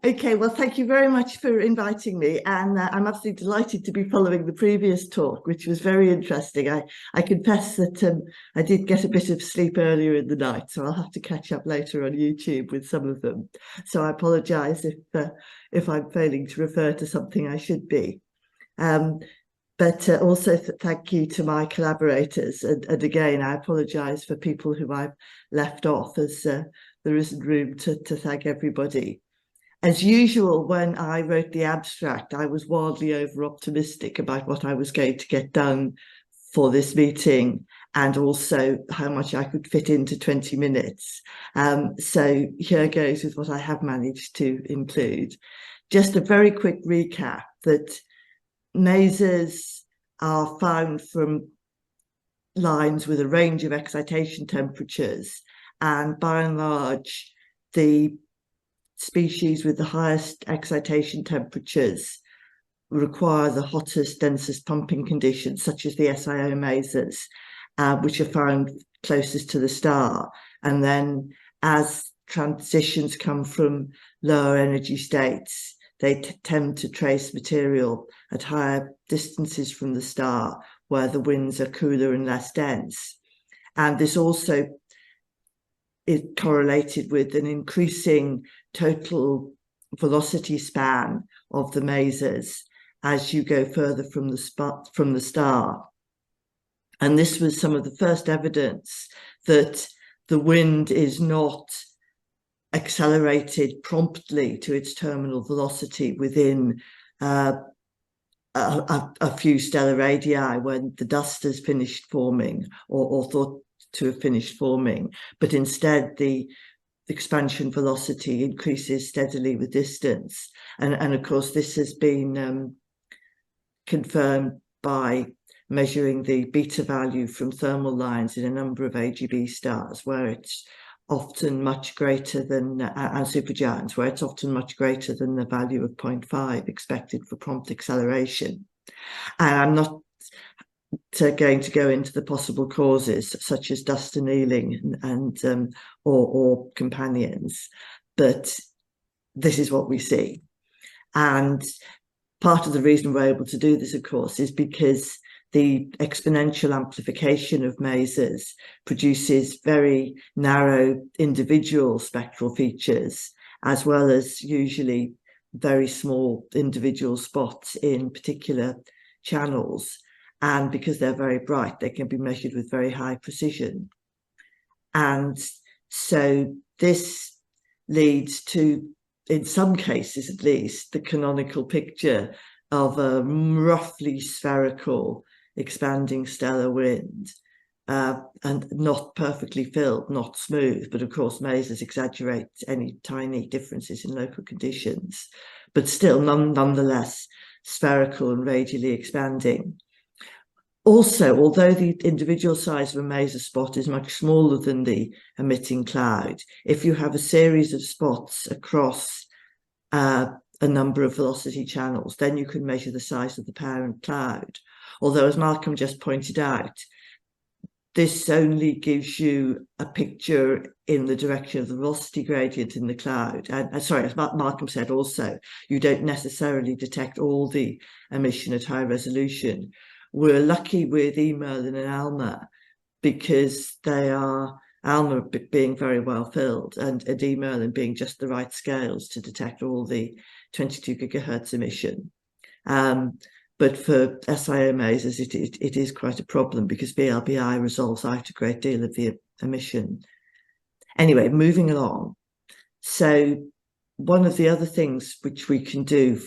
Okay, well, thank you very much for inviting me. And I'm absolutely delighted to be following the previous talk, which was very interesting. I confess that I did get a bit of sleep earlier in the night, so I'll have to catch up later on YouTube with some of them. So I apologise if I'm failing to refer to something I should be. But also thank you to my collaborators. And again, I apologise for people who I've left off, as there isn't room to thank everybody. As usual, when I wrote the abstract, I was wildly over-optimistic about what I was going to get done for this meeting and also how much I could fit into 20 minutes. So here goes with what I have managed to include. Just a very quick recap that masers are found from lines with a range of excitation temperatures, and by and large, the species with the highest excitation temperatures require the hottest, densest pumping conditions, such as the SIO masers, which are found closest to the star. And then as transitions come from lower energy states, they tend to trace material at higher distances from the star, where the winds are cooler and less dense. And this also is correlated with an increasing total velocity span of the masers as you go further from the star. And this was some of the first evidence that the wind is not accelerated promptly to its terminal velocity within a few stellar radii when the dust has finished forming or thought to have finished forming, but instead the expansion velocity increases steadily with distance. And of course, this has been confirmed by measuring the beta value from thermal lines in a number of AGB stars, where it's often much greater than, and supergiants, where it's often much greater than the value of 0.5 expected for prompt acceleration. And I'm not going to go into the possible causes, such as dust annealing and or companions, but this is what we see. And part of the reason we're able to do this, of course, is because the exponential amplification of masers produces very narrow individual spectral features, as well as usually very small individual spots in particular channels. And because they're very bright, they can be measured with very high precision. And so this leads to, in some cases at least, the canonical picture of a roughly spherical expanding stellar wind, and not perfectly filled, not smooth, but of course masers exaggerate any tiny differences in local conditions, but still nonetheless spherical and radially expanding. Also, although the individual size of a maser spot is much smaller than the emitting cloud, if you have a series of spots across a number of velocity channels, then you can measure the size of the parent cloud. Although, as Malcolm just pointed out, this only gives you a picture in the direction of the velocity gradient in the cloud. And sorry, as Malcolm said also, you don't necessarily detect all the emission at high resolution. We're lucky with eMerlin and ALMA because they are, ALMA being very well filled and eMerlin being just the right scales to detect all the 22 gigahertz emission. But for SIO masers, it is quite a problem because BLBI resolves out a great deal of the emission. Anyway, moving along. So one of the other things which we can do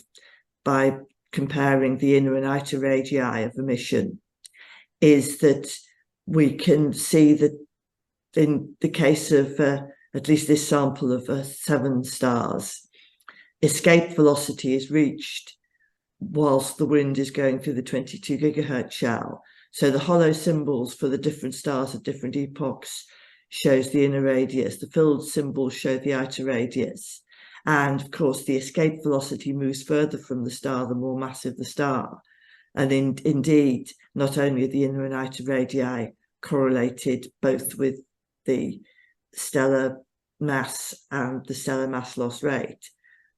by comparing the inner and outer radii of emission is that we can see that in the case of at least this sample of 7 stars, escape velocity is reached whilst the wind is going through the 22 gigahertz shell. So the hollow symbols for the different stars at different epochs shows the inner radius. The filled symbols show the outer radius. And of course, the escape velocity moves further from the star, the more massive the star. And indeed, not only are the inner and outer radii correlated both with the stellar mass and the stellar mass loss rate,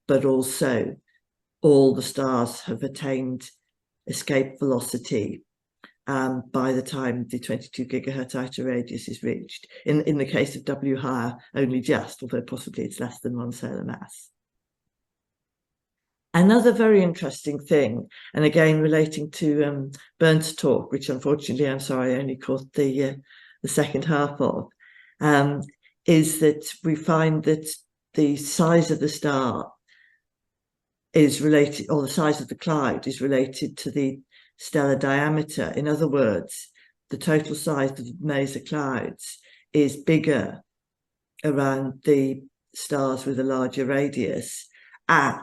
but also all the stars have attained escape velocity by the time the 22 gigahertz outer radius is reached. In the case of W higher, only just, although possibly it's less than 1 solar mass. Another very interesting thing, and again relating to Bernd's talk, which unfortunately I'm sorry I only caught the second half of, is that we find that the size of the star is related, or the size of the cloud is related to the stellar diameter. In other words, the total size of the maser clouds is bigger around the stars with a larger radius, and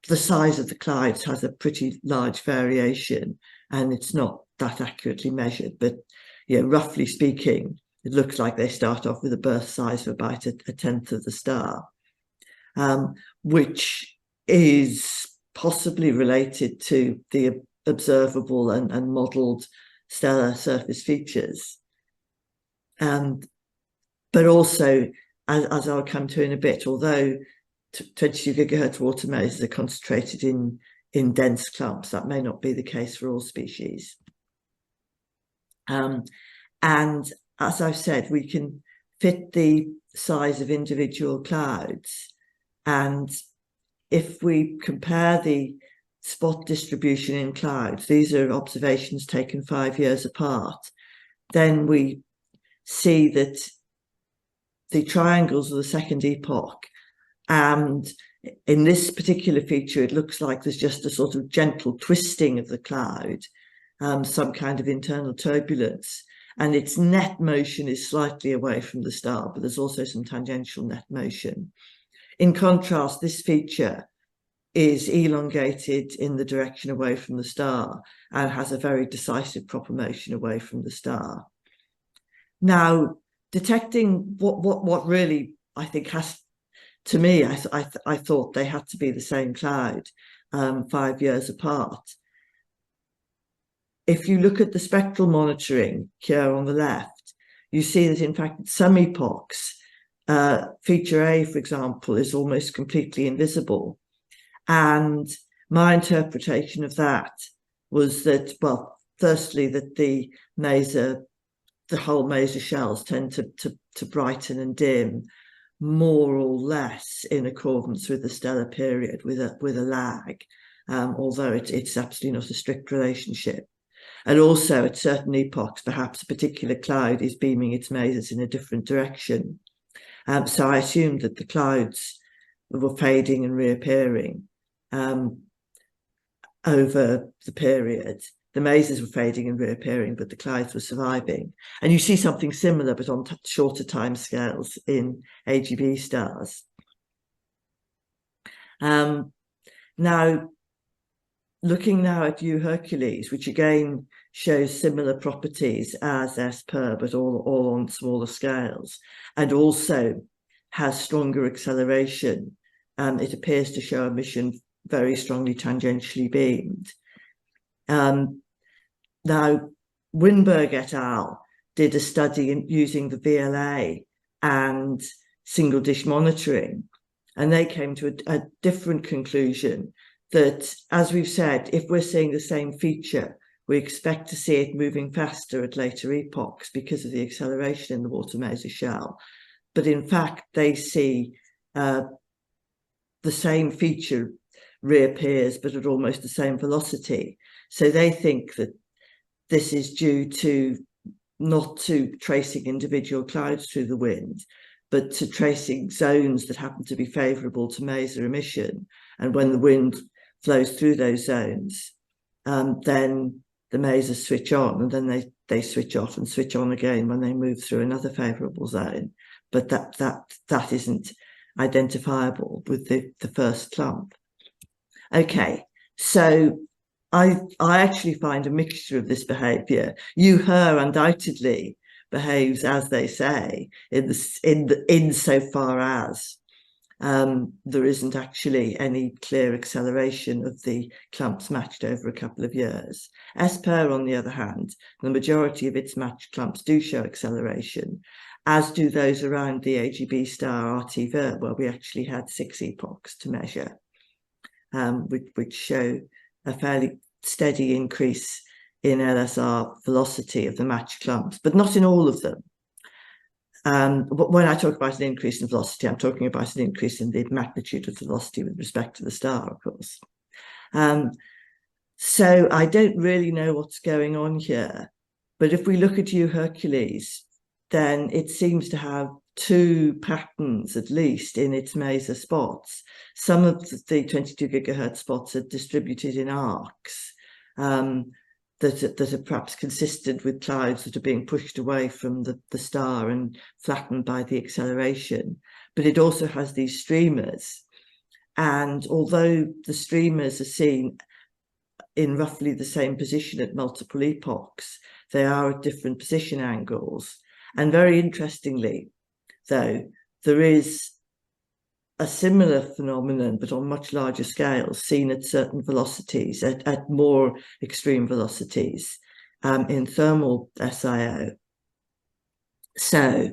the size of the clouds has a pretty large variation, and it's not that accurately measured, but roughly speaking, it looks like they start off with a burst size of about a tenth of the star, which is possibly related to the observable and modelled stellar surface features. But also, as I'll come to in a bit, although 22 gigahertz water masers are concentrated in dense clumps, that may not be the case for all species. And as I've said, we can fit the size of individual clouds, and if we compare the spot distribution in clouds, these are observations taken 5 years apart, then we see that the triangles of the second epoch, and in this particular feature, it looks like there's just a sort of gentle twisting of the cloud, some kind of internal turbulence, and its net motion is slightly away from the star, but there's also some tangential net motion. In contrast, this feature is elongated in the direction away from the star and has a very decisive proper motion away from the star. Now, detecting what really I think has, to me, I thought they had to be the same cloud 5 years apart. If you look at the spectral monitoring here on the left, you see that in fact at some epochs, feature A, for example, is almost completely invisible. And my interpretation of that was that, well, firstly, that the whole maser shells tend to brighten and dim more or less in accordance with the stellar period, with a lag, although it's absolutely not a strict relationship. And also at certain epochs, perhaps a particular cloud is beaming its masers in a different direction. So I assumed that the clouds were fading and reappearing over the period. The masers were fading and reappearing, but the clouds were surviving. And you see something similar, but on shorter time scales in AGB stars. Now, looking now at U Hercules, which again shows similar properties as S Per, but all on smaller scales, and also has stronger acceleration. It appears to show emission very strongly tangentially beamed. Now, Winberg et al. Did a study using the VLA and single dish monitoring, and they came to a different conclusion, that, as we've said, if we're seeing the same feature, we expect to see it moving faster at later epochs because of the acceleration in the water maser shell. But in fact, they see the same feature reappears, but at almost the same velocity. So they think that this is due to not to tracing individual clouds through the wind, but to tracing zones that happen to be favourable to maser emission. And when the wind flows through those zones, then the masers switch on, and then they switch off and switch on again when they move through another favourable zone. But that isn't identifiable with the first clump. Okay, so I actually find a mixture of this behaviour. You, her, undoubtedly behaves as they say, in so far as there isn't actually any clear acceleration of the clumps matched over a couple of years. S Per, on the other hand, the majority of its matched clumps do show acceleration, as do those around the AGB star RT Ver, where we actually had 6 epochs to measure, which show a fairly steady increase in LSR velocity of the matched clumps, but not in all of them. When I talk about an increase in velocity, I'm talking about an increase in the magnitude of velocity with respect to the star, of course. So I don't really know what's going on here, but if we look at U Hercules, then it seems to have 2 patterns at least in its maser spots. Some of the 22 gigahertz spots are distributed in arcs that are perhaps consistent with clouds that are being pushed away from the star and flattened by the acceleration. But it also has these streamers. And although the streamers are seen in roughly the same position at multiple epochs, they are at different position angles. And very interestingly, though, there is a similar phenomenon, but on much larger scales, seen at certain velocities, at more extreme velocities, in thermal SIO. So,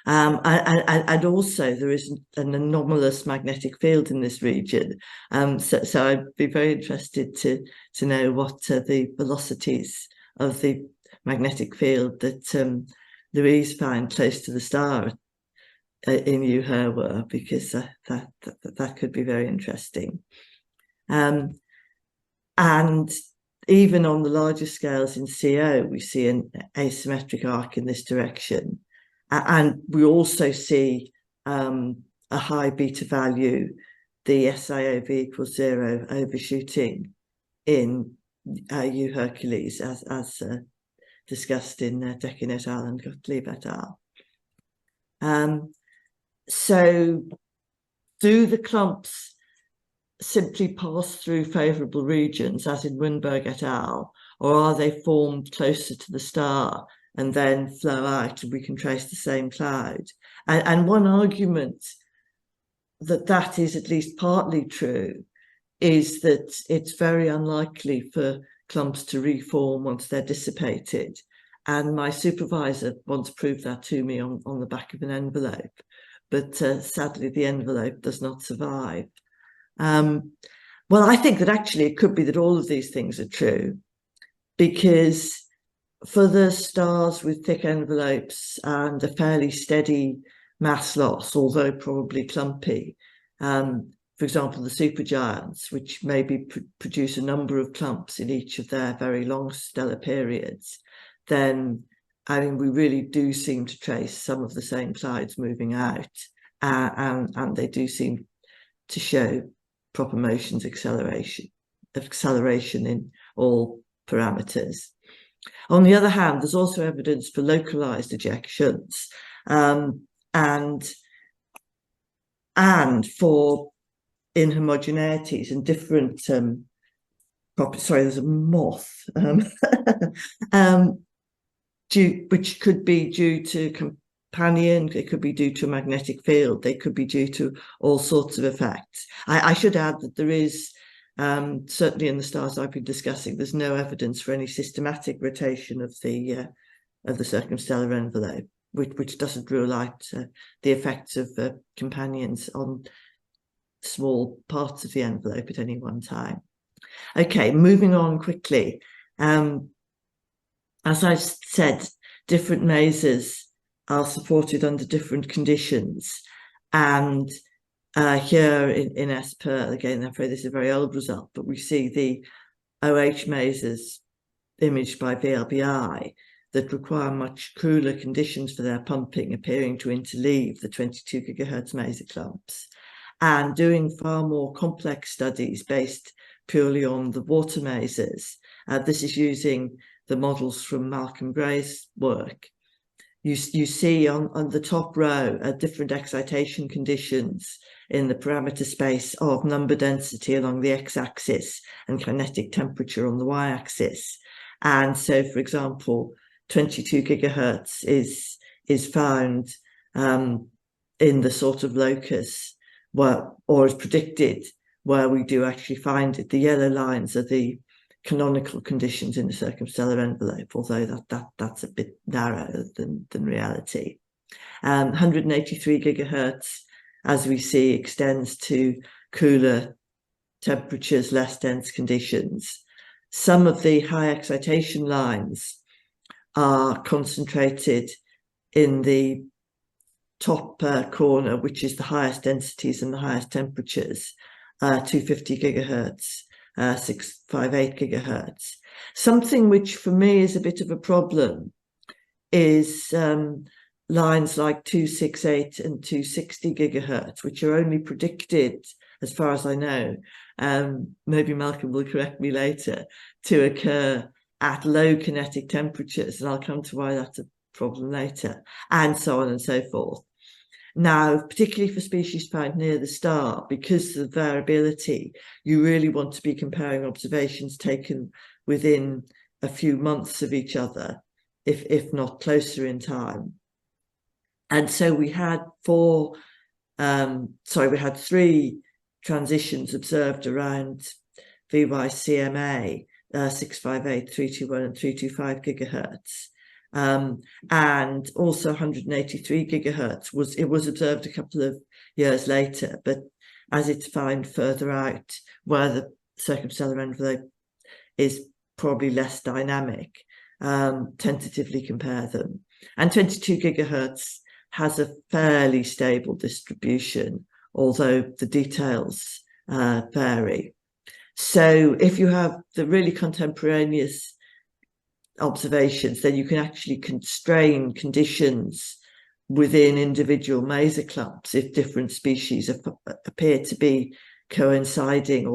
and also there is an anomalous magnetic field in this region. So I'd be very interested to know what the velocities of the magnetic field that Louise found close to the star in UHER were, because that could be very interesting. And even on the larger scales in CO, we see an asymmetric arc in this direction. And we also see a high beta value, the SIOV equals 0 overshooting in U Hercules, as discussed in Dekin et al. And Gottlieb et al. So do the clumps simply pass through favourable regions, as in Winberg et al., or are they formed closer to the star and then flow out and we can trace the same cloud? And one argument that is at least partly true is that it's very unlikely for clumps to reform once they're dissipated. And my supervisor once proved that to me on the back of an envelope. But sadly, the envelope does not survive. Well, I think that actually it could be that all of these things are true, because for the stars with thick envelopes and a fairly steady mass loss, although probably clumpy, for example, the supergiants, which maybe produce a number of clumps in each of their very long stellar periods, then I mean, we really do seem to trace some of the same clouds moving out, and they do seem to show proper motions acceleration in all parameters. On the other hand, there's also evidence for localized ejections, and for inhomogeneities and different sorry, there's a moth which could be due to companion, it could be due to a magnetic field, they could be due to all sorts of effects. I should add that there is, certainly in the stars I've been discussing, there's no evidence for any systematic rotation of the circumstellar envelope, which doesn't rule out the effects of companions on small parts of the envelope at any one time. Okay, moving on quickly. As I've said, different masers are supported under different conditions. And here in S-per, again, I'm afraid this is a very old result, but we see the OH masers imaged by VLBI that require much cooler conditions for their pumping, appearing to interleave the 22 gigahertz maser clumps, and doing far more complex studies based purely on the water masers. This is using the models from Malcolm Gray's work. You see on the top row different excitation conditions in the parameter space of number density along the x-axis and kinetic temperature on the y-axis. And so, for example, 22 gigahertz is found in the sort of locus where, or is predicted, where we do actually find it. The yellow lines are the canonical conditions in the circumstellar envelope, although that's a bit narrower than reality. 183 gigahertz, as we see, extends to cooler temperatures, less dense conditions. Some of the high excitation lines are concentrated in the top corner, which is the highest densities and the highest temperatures, 250 gigahertz, 658 gigahertz. Something which for me is a bit of a problem is lines like 268 and 260 gigahertz, which are only predicted, as far as I know, maybe Malcolm will correct me later, to occur at low kinetic temperatures, and I'll come to why that's a problem later, and so on and so forth. Now, particularly for species found near the star, because of the variability, you really want to be comparing observations taken within a few months of each other, if not closer in time. And so we had three transitions observed around VY-CMA, 658, 321 and 325 gigahertz. And also 183 gigahertz was observed a couple of years later, but as it's found further out where the circumstellar envelope is probably less dynamic, tentatively compare them. And 22 gigahertz has a fairly stable distribution, although the details vary. So if you have the really contemporaneous observations, then you can actually constrain conditions within individual maser clumps if different species appear to be coinciding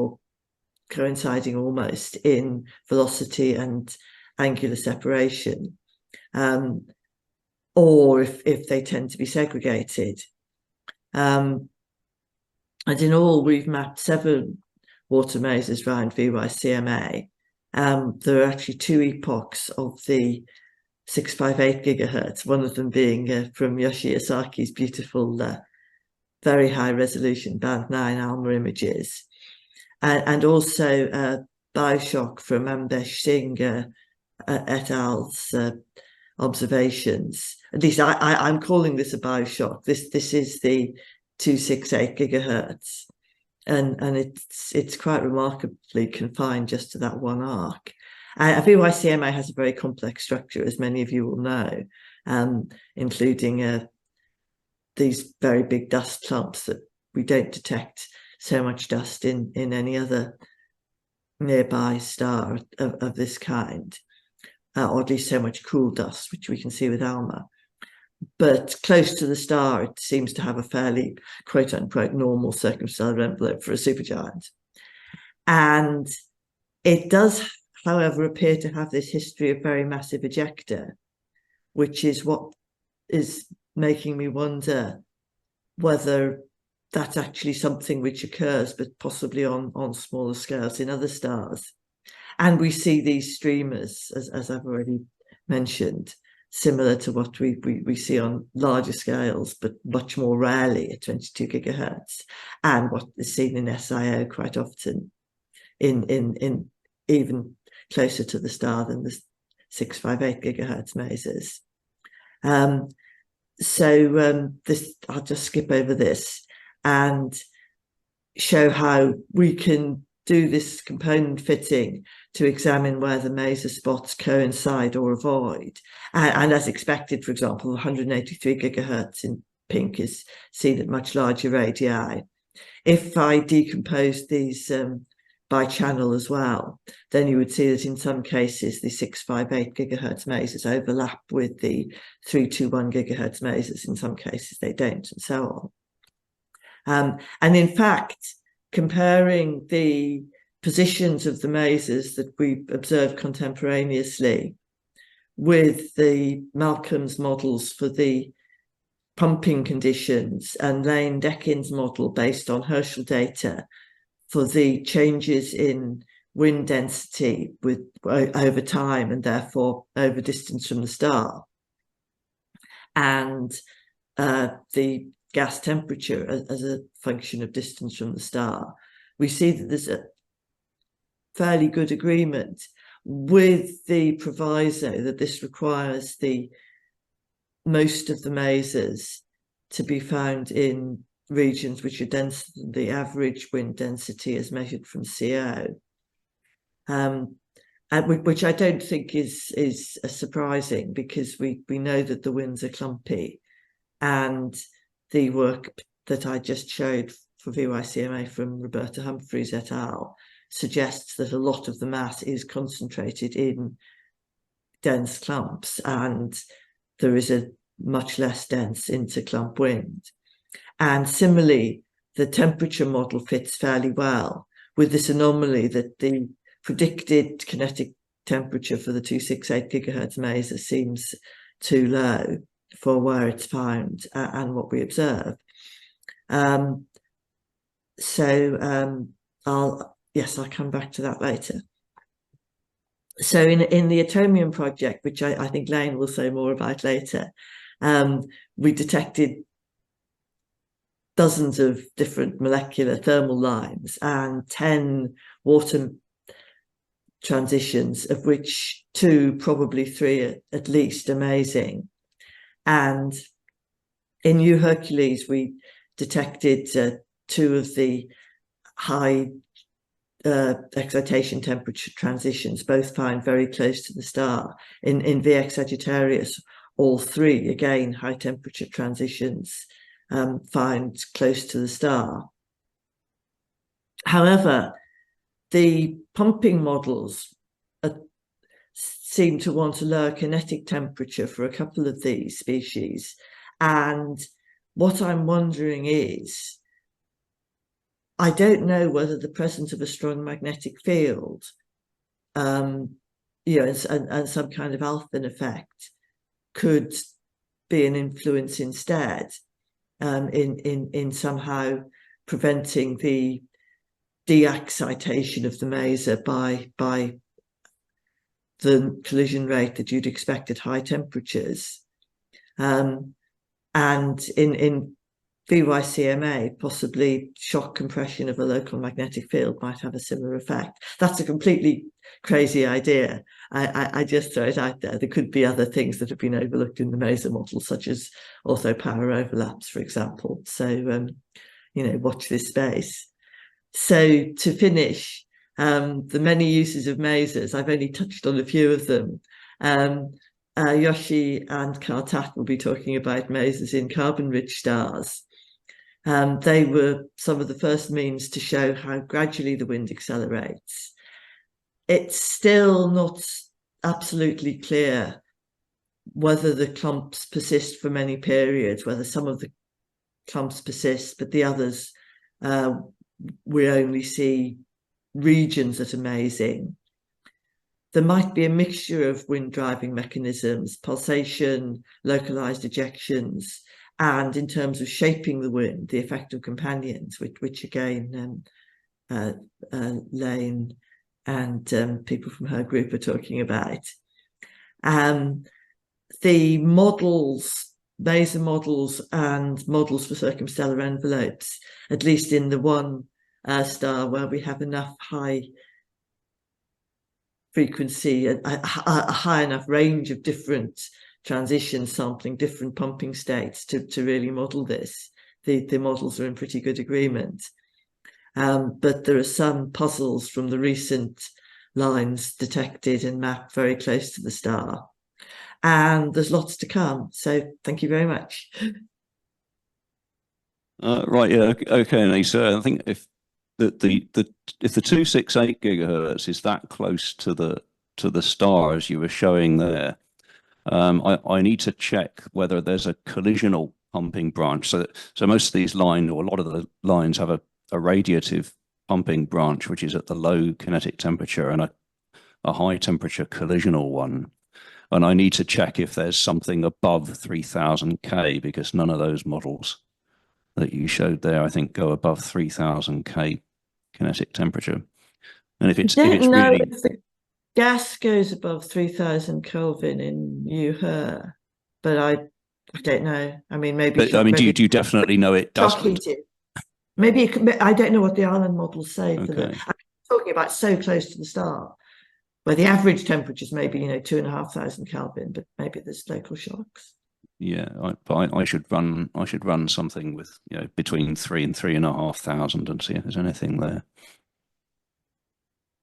almost in velocity and angular separation, or if they tend to be segregated. And in all, we've mapped 7 water masers around VY-CMA. There are actually 2 epochs of the 658 gigahertz, one of them being from Yoshi Asaki's beautiful, very high resolution band 9 ALMA images, and also Bioshock from Ambesh Singh et al.'s observations. At least I'm calling this a Bioshock. This is the 268 gigahertz. And it's quite remarkably confined just to that one arc. VY-CMA has a very complex structure, as many of you will know, including these very big dust clumps that we don't detect so much dust in any other nearby star of this kind, or at least so much cool dust, which we can see with ALMA. But close to the star, it seems to have a fairly quote-unquote normal circumstellar envelope for a supergiant. And it does, however, appear to have this history of very massive ejecta, which is what is making me wonder whether that's actually something which occurs, but possibly on smaller scales in other stars. And we see these streamers, as I've already mentioned, similar to what we see on larger scales, but much more rarely at 22 gigahertz, and what is seen in SIO quite often in even closer to the star than the 658 gigahertz masers. This, I'll just skip over this and show how we can do this component fitting to examine where the maser spots coincide or avoid. And as expected, for example, 183 gigahertz in pink is seen at much larger radii. If I decompose these by channel as well, then you would see that in some cases the 658 gigahertz masers overlap with the 321 gigahertz masers. In some cases they don't, and so on. And in fact, comparing the positions of the masers that we observed contemporaneously with the Malcolm's models for the pumping conditions and Lane-Dekin's model based on Herschel data for the changes in wind density over time and therefore over distance from the star, and the gas temperature as a function of distance from the star, we see that there's a fairly good agreement, with the proviso that this requires the most of the mesas to be found in regions which are denser than the average wind density as measured from CO, which I don't think is surprising, because we know that the winds are clumpy, and the work that I just showed for VYCMA from Roberta Humphreys et al. Suggests that a lot of the mass is concentrated in dense clumps, and there is a much less dense interclump wind. And similarly, the temperature model fits fairly well with this anomaly that the predicted kinetic temperature for the 268 gigahertz mesa seems too low for where it's found and what we observe. I'll come back to that later. So in the ATOMIUM project, which I think Lane will say more about later, we detected dozens of different molecular thermal lines and 10 water transitions, of which 2, probably 3 at least, amazing. And in New Hercules, we detected 2 of the high excitation temperature transitions, both found very close to the star. In VX Sagittarius, all 3, again, high temperature transitions found close to the star. However, the pumping models seem to want a lower kinetic temperature for a couple of these species. And what I'm wondering is, I don't know whether the presence of a strong magnetic field, and some kind of alpha effect could be an influence instead, in somehow preventing the de-excitation of the mesa by the collision rate that you'd expect at high temperatures. And in VYCMA, possibly shock compression of a local magnetic field might have a similar effect. That's a completely crazy idea. I just throw it out there. There could be other things that have been overlooked in the mesa model, such as also power overlaps, for example. So, watch this space. So to finish, the many uses of mesas, I've only touched on a few of them. Yoshi and Kartat will be talking about mesas in carbon-rich stars. They were some of the first means to show how gradually the wind accelerates. It's still not absolutely clear whether the clumps persist for many periods, whether some of the clumps persist, but the others, we only see regions that are amazing. There might be a mixture of wind driving mechanisms, pulsation, localized ejections, and in terms of shaping the wind, the effect of companions, which again, Lane and people from her group are talking about. The models, mesa models and models for circumstellar envelopes, at least in the one star where we have enough high frequency, a high enough range of different transitions sampling different pumping states to really model this. The models are in pretty good agreement. But there are some puzzles from the recent lines detected and mapped very close to the star. And there's lots to come. So thank you very much. Right, yeah, okay, Anita. I think if the 268 gigahertz is that close to the star as you were showing there, I need to check whether there's a collisional pumping branch. So most of these lines, or a lot of the lines, have a radiative pumping branch, which is at the low kinetic temperature, and a high temperature collisional one. And I need to check if there's something above 3000 K, because none of those models that you showed there, I think, go above 3000 K kinetic temperature. And if it's really, if the gas goes above 3000 Kelvin in UHER, but I don't know. I mean, maybe. But, I mean, do you definitely know it doesn't? Maybe I don't know what the island models say for that. I'm talking about so close to the star, where the average temperature is maybe 2500 Kelvin, but maybe there's local shocks. Yeah, but I should run something with between 3 and 3,500 and see if there's anything there.